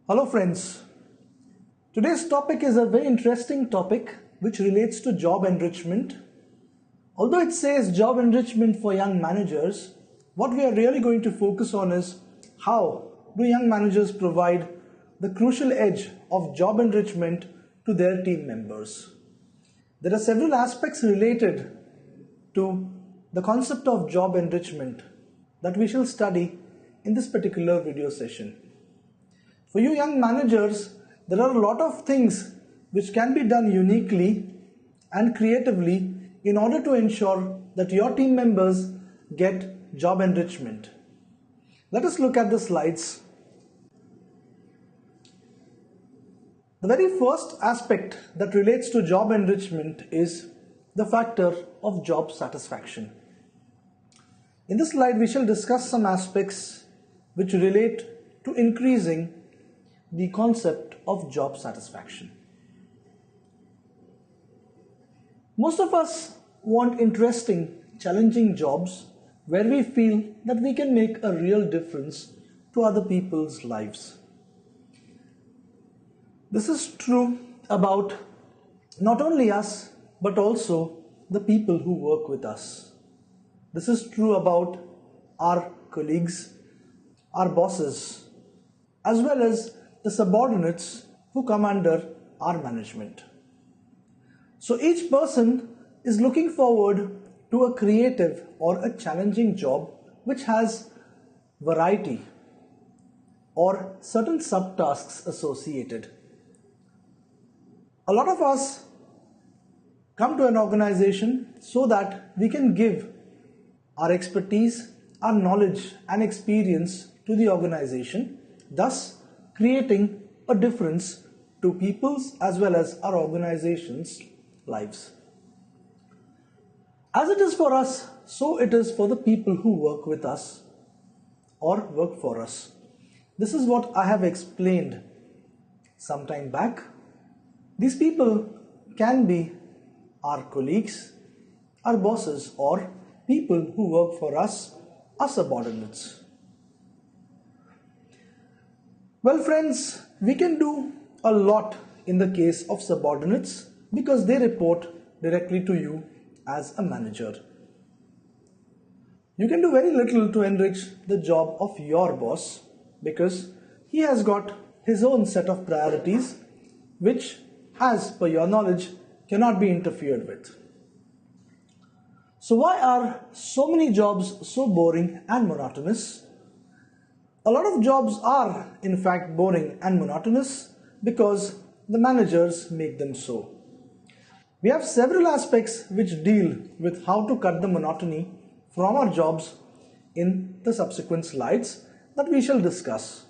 Hello friends, today's topic is a very interesting topic which relates to job enrichment. Although it says job enrichment for young managers, what we are really going to focus on is how do young managers provide the crucial edge of job enrichment to their team members. There are several aspects related to the concept of job enrichment that we shall study in this particular video session. For you young managers, there are a lot of things which can be done uniquely and creatively in order to ensure that your team members get job enrichment. Let us look at the slides. The very first aspect that relates to job enrichment is the factor of job satisfaction. In this slide, we shall discuss some aspects which relate to increasing the concept of job satisfaction. Most of us want interesting, challenging jobs where we feel that we can make a real difference to other people's lives. This is true about not only us, but also the people who work with us. This is true about our colleagues, our bosses, as well as the subordinates who come under our management. So each person is looking forward to a creative or a challenging job which has variety or certain subtasks associated. A lot of us come to an organization so that we can give our expertise, our knowledge and experience to the organization, thus creating a difference to people's as well as our organization's lives. As it is for us, so it is for the people who work with us or work for us. This is what I have explained some time back. These people can be our colleagues, our bosses, or people who work for us, our subordinates. Well friends, we can do a lot in the case of subordinates because they report directly to you as a manager. You can do very little to enrich the job of your boss because he has got his own set of priorities which, as per your knowledge, cannot be interfered with. So why are so many jobs so boring and monotonous? A lot of jobs are in fact boring and monotonous because the managers make them so. We have several aspects which deal with how to cut the monotony from our jobs in the subsequent slides that we shall discuss.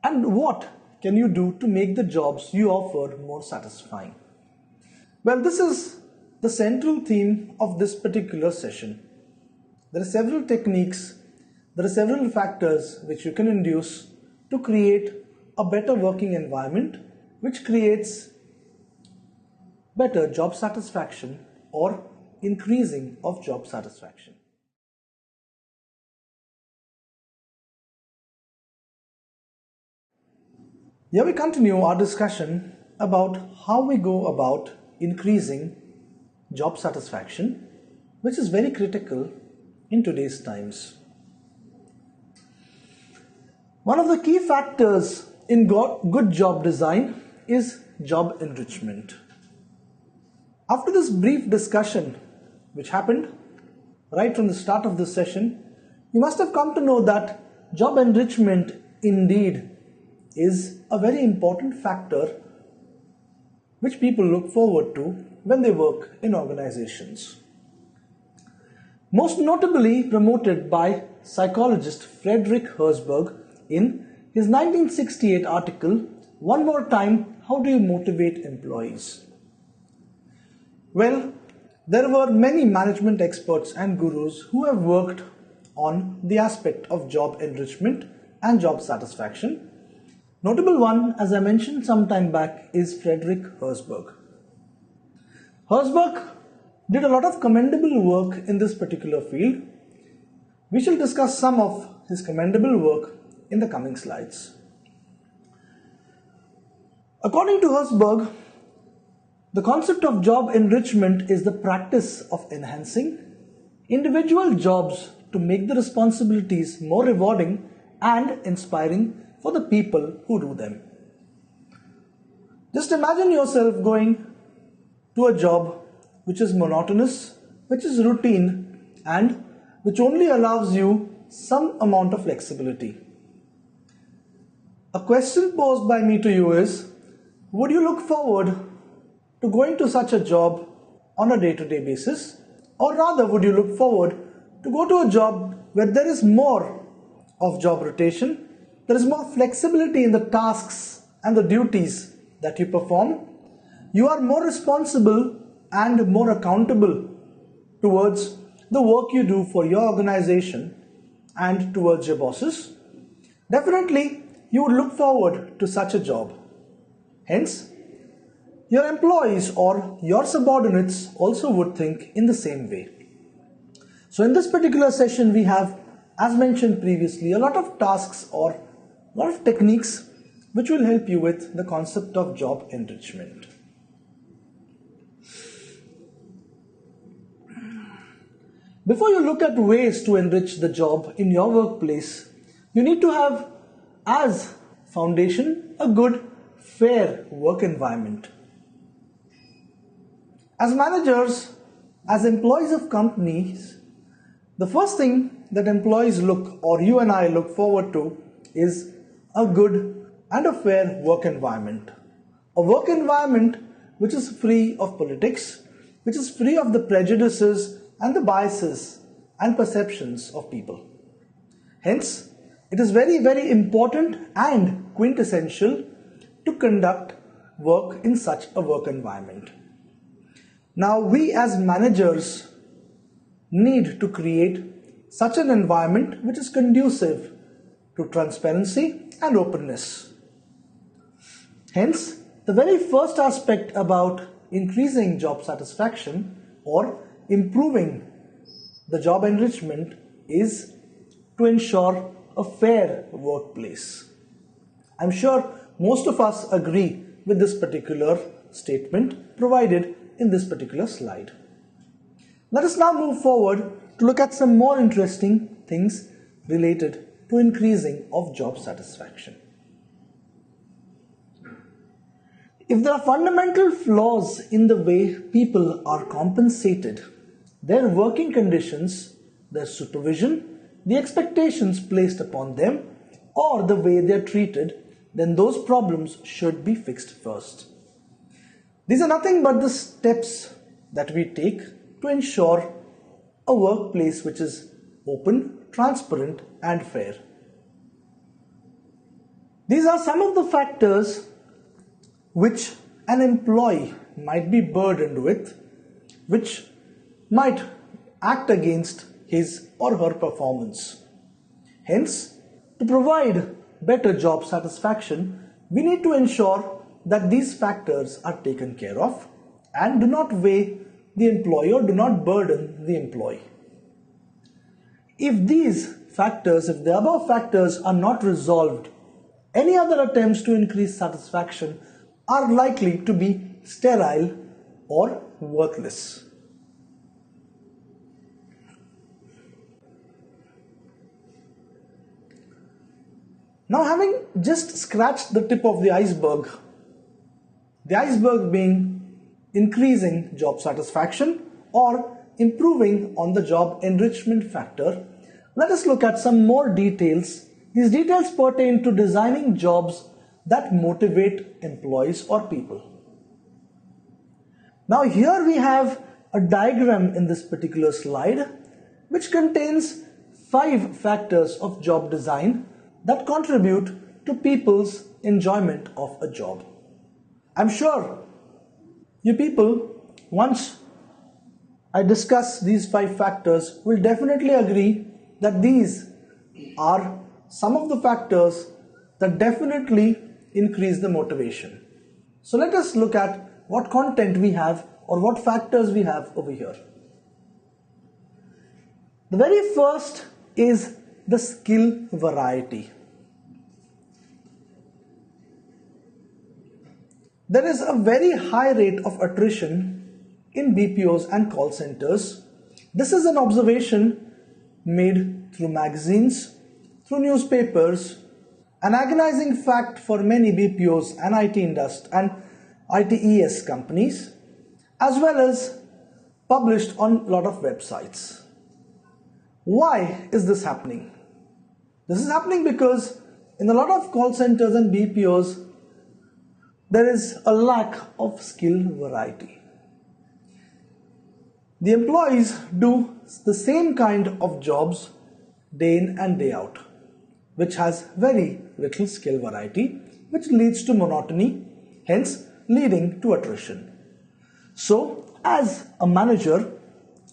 And what can you do to make the jobs you offer more satisfying? Well, this is the central theme of this particular session. There are several techniques, there are several factors which you can induce to create a better working environment which creates better job satisfaction or increasing of job satisfaction. Here we continue our discussion about how we go about increasing job satisfaction, which is very critical in today's times. One of the key factors in good job design is job enrichment. After this brief discussion, which happened right from the start of this session, you must have come to know that job enrichment indeed is a very important factor which people look forward to when they work in organizations. Most notably promoted by psychologist Frederick Herzberg in his 1968 article, One More Time, How Do You Motivate Employees? Well, there were many management experts and gurus who have worked on the aspect of job enrichment and job satisfaction. Notable one, as I mentioned some time back, is Frederick Herzberg. Herzberg did a lot of commendable work in this particular field. We shall discuss some of his commendable work in the coming slides. According to Herzberg, the concept of job enrichment is the practice of enhancing individual jobs to make the responsibilities more rewarding and inspiring for the people who do them. Just imagine yourself going to a job which is monotonous, which is routine, and which only allows you some amount of flexibility. A question posed by me to you is, would you look forward to going to such a job on a day-to-day basis? Or rather, would you look forward to go to a job where there is more of job rotation, there is more flexibility in the tasks and the duties that you perform, you are more responsible and more accountable towards the work you do for your organization and towards your bosses? Definitely, you would look forward to such a job. Hence, your employees or your subordinates also would think in the same way. So in this particular session, we have, as mentioned previously, a lot of tasks or a lot of techniques which will help you with the concept of job enrichment. Before you look at ways to enrich the job in your workplace, you need to have as foundation a good, fair work environment. As managers, as employees of companies, the first thing that employees look, or you and I look forward to, is a good and a fair work environment. A work environment which is free of politics, which is free of the prejudices and the biases and perceptions of people. Hence, it is very, very important and quintessential to conduct work in such a work environment. Now, we as managers need to create such an environment which is conducive to transparency and openness. Hence, the very first aspect about increasing job satisfaction or improving the job enrichment is to ensure a fair workplace. I'm sure most of us agree with this particular statement provided in this particular slide. Let us now move forward to look at some more interesting things related to increasing of job satisfaction. If there are fundamental flaws in the way people are compensated, their working conditions, their supervision, the expectations placed upon them, or the way they are treated, then those problems should be fixed first. These are nothing but the steps that we take to ensure a workplace which is open, transparent, and fair. These are some of the factors which an employee might be burdened with, which might act against his or her performance. Hence, to provide better job satisfaction, we need to ensure that these factors are taken care of and do not weigh the employee or do not burden the employee. If these factors, if the above factors are not resolved, any other attempts to increase satisfaction are likely to be sterile or worthless. Now, having just scratched the tip of the iceberg being increasing job satisfaction or improving on the job enrichment factor, let us look at some more details. These details pertain to designing jobs that motivate employees or people. Now, here we have a diagram in this particular slide which contains 5 factors of job design that contribute to people's enjoyment of a job. I'm sure you people, once I discuss these 5 factors, will definitely agree that these are some of the factors that definitely increase the motivation. So let us look at what content we have or what factors we have over here. The very first is the skill variety. there is a very high rate of attrition in BPOs and call centers. This is an observation made through magazines, through newspapers, an agonizing fact for many BPOs and ITES companies, as well as published on a lot of websites. Why is this happening? This is happening because in a lot of call centers and BPOs, there is a lack of skill variety. The employees do the same kind of jobs day in and day out, which has very little skill variety, which leads to monotony, hence leading to attrition. So, as a manager,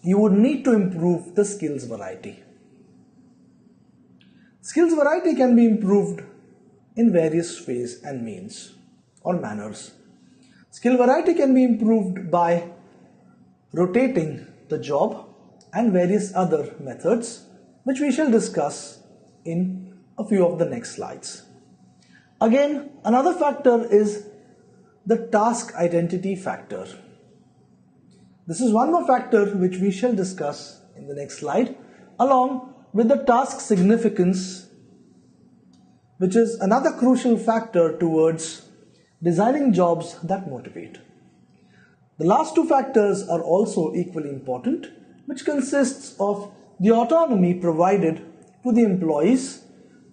you would need to improve the skills variety. Skills variety can be improved in various ways and means or manners. Skill variety can be improved by rotating the job and various other methods, which we shall discuss in a few of the next slides. Again, another factor is the task identity factor. This is one more factor which we shall discuss in the next slide, along with the task significance, which is another crucial factor towards designing jobs that motivate. The last two factors are also equally important, which consists of the autonomy provided to the employees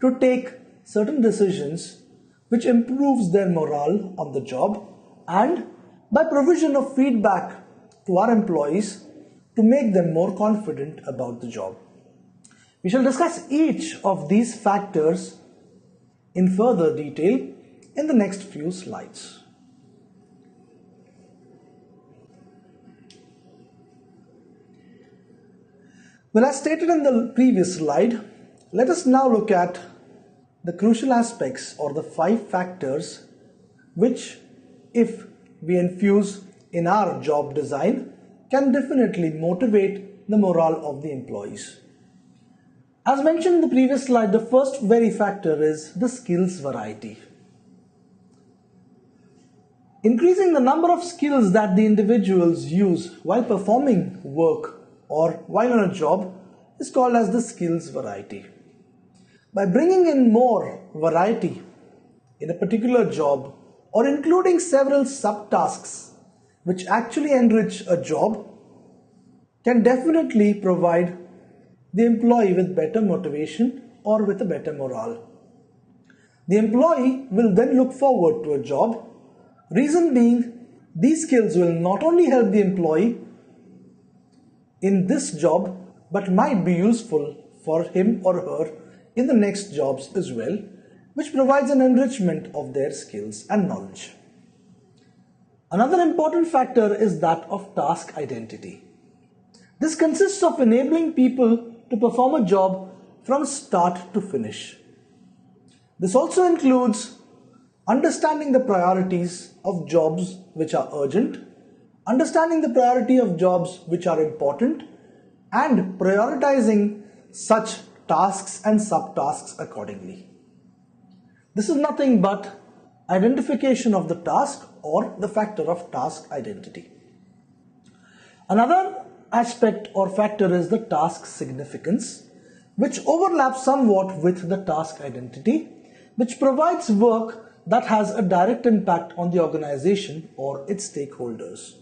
to take certain decisions which improves their morale on the job, and by provision of feedback to our employees to make them more confident about the job. We shall discuss each of these factors in further detail in the next few slides. Well, as stated in the previous slide, let us now look at the crucial aspects or the 5 factors which, if we infuse in our job design, can definitely motivate the morale of the employees. As mentioned in the previous slide, the first very factor is the skills variety. Increasing the number of skills that the individuals use while performing work or while on a job is called as the skills variety. By bringing in more variety in a particular job or including several subtasks which actually enrich a job, can definitely provide the employee with better motivation or with a better morale. The employee will then look forward to a job. Reason being, these skills will not only help the employee in this job, but might be useful for him or her in the next jobs as well, which provides an enrichment of their skills and knowledge. Another important factor is that of task identity. This consists of enabling people to perform a job from start to finish. This also includes understanding the priorities of jobs which are urgent, understanding the priority of jobs which are important, and prioritizing such tasks and subtasks accordingly. This is nothing but identification of the task or the factor of task identity. Another aspect or factor is the task significance, which overlaps somewhat with the task identity, which provides work that has a direct impact on the organization or its stakeholders.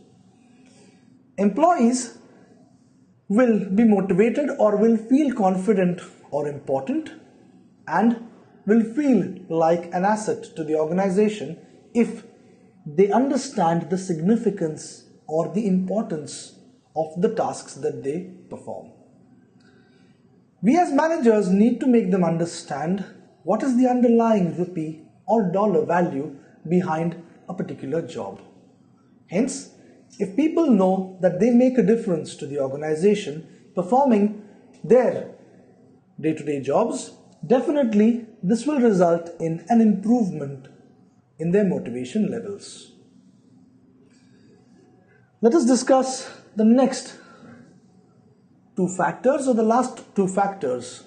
Employees will be motivated or will feel confident or important and will feel like an asset to the organization if they understand the significance or the importance of the tasks that they perform. We as managers need to make them understand what is the underlying rupee or dollar value behind a particular job. Hence, if people know that they make a difference to the organization performing their day-to-day jobs, definitely this will result in an improvement in their motivation levels. Let us discuss the next 2 factors or the last 2 factors.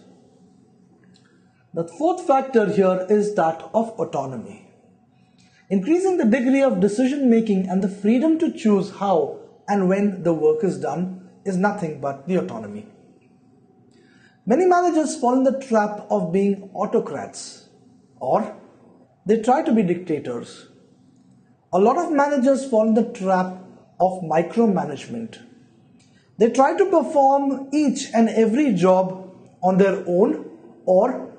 The fourth factor here is that of autonomy. Increasing the degree of decision making and the freedom to choose how and when the work is done is nothing but the autonomy. Many managers fall in the trap of being autocrats, or they try to be dictators. A lot of managers fall in the trap of micromanagement. They try to perform each and every job on their own, or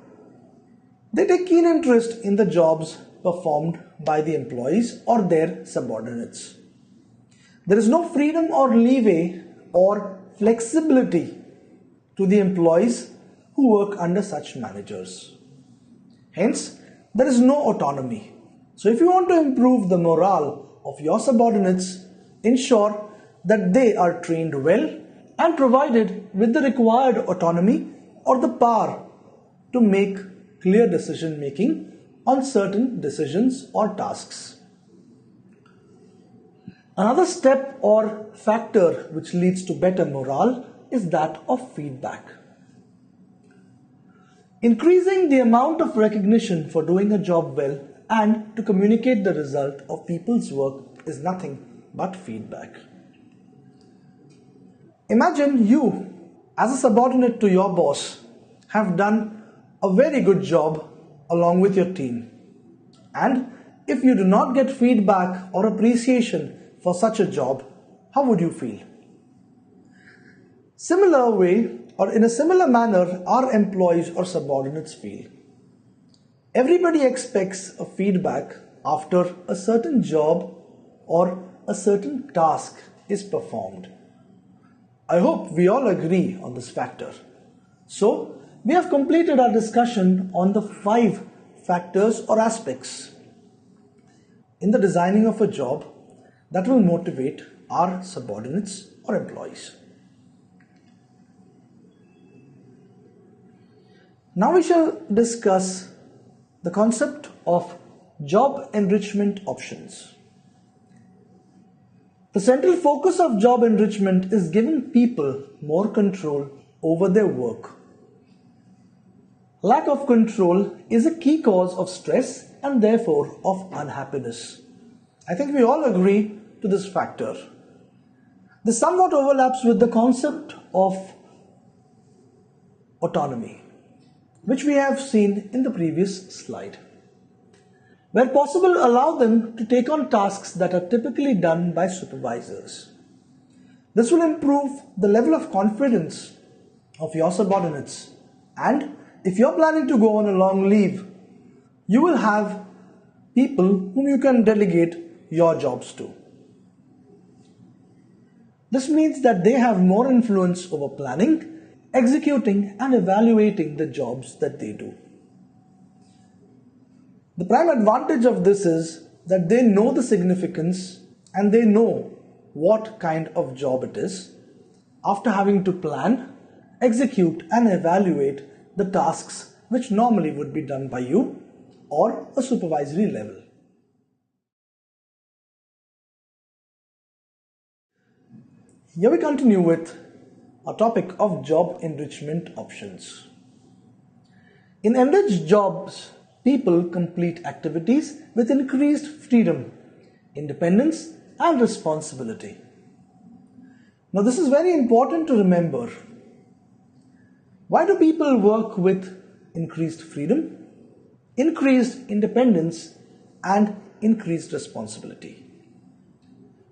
they take keen interest in the jobs performed by the employees or their subordinates. There is no freedom or leeway or flexibility to the employees who work under such managers. Hence, there is no autonomy. So if you want to improve the morale of your subordinates, ensure that they are trained well and provided with the required autonomy or the power to make clear decision making on certain decisions or tasks. Another step or factor which leads to better morale is that of feedback. Increasing the amount of recognition for doing a job well and to communicate the result of people's work is nothing but feedback. Imagine you, as a subordinate to your boss, have done a very good job along with your team. And if you do not get feedback or appreciation for such a job, how would you feel? Similar way, or in a similar manner, our employees or subordinates feel. Everybody expects a feedback after a certain job or a certain task is performed. I hope we all agree on this factor. So, we have completed our discussion on the 5 factors or aspects in the designing of a job that will motivate our subordinates or employees. Now we shall discuss the concept of job enrichment options. The central focus of job enrichment is giving people more control over their work. Lack of control is a key cause of stress and therefore of unhappiness. I think we all agree to this factor. This somewhat overlaps with the concept of autonomy, which we have seen in the previous slide. Where possible, allow them to take on tasks that are typically done by supervisors. This will improve the level of confidence of your subordinates, and if you're planning to go on a long leave, you will have people whom you can delegate your jobs to. This means that they have more influence over planning, executing and evaluating the jobs that they do. The prime advantage of this is that they know the significance and they know what kind of job it is after having to plan, execute and evaluate the tasks which normally would be done by you or a supervisory level. Here we continue with our topic of job enrichment options. In enriched jobs, people complete activities with increased freedom, independence and responsibility. Now this is very important to remember. Why do people work with increased freedom, increased independence and increased responsibility?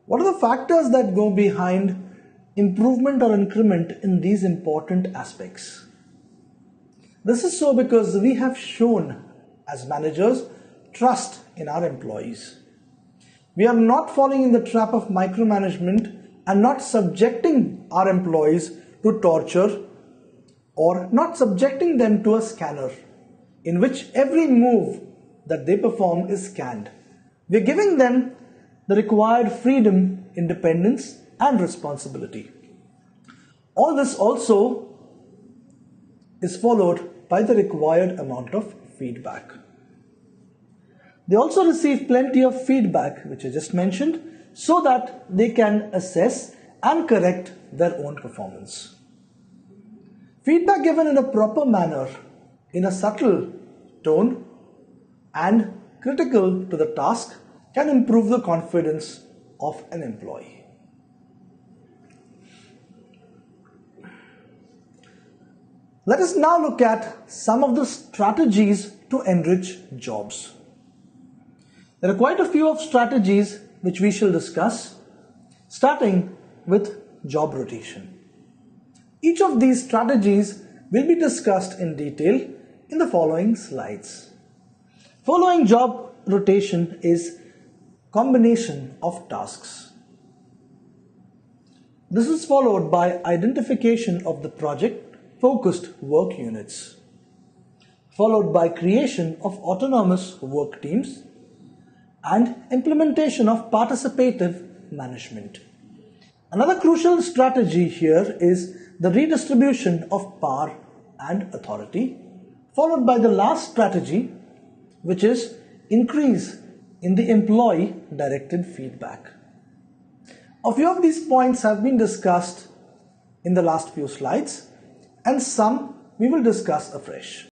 What are the factors that go behind improvement or increment in these important aspects? This is so because we have shown as managers trust in our employees. We are not falling in the trap of micromanagement and not subjecting our employees to torture or not subjecting them to a scanner in which every move that they perform is scanned. We are giving them the required freedom, independence and responsibility. All this also is followed by the required amount of feedback. They also receive plenty of feedback, which I just mentioned, so that they can assess and correct their own performance. Feedback given in a proper manner, in a subtle tone and critical to the task can improve the confidence of an employee. Let us now look at some of the strategies to enrich jobs. There are quite a few of strategies which we shall discuss, starting with job rotation. Each of these strategies will be discussed in detail in the following slides. Following job rotation is combination of tasks. This is followed by identification of the project-focused work units, followed by creation of autonomous work teams and implementation of participative management. Another crucial strategy here is the redistribution of power and authority, followed by the last strategy, which is increase in the employee directed feedback. A few of these points have been discussed in the last few slides, and some we will discuss afresh.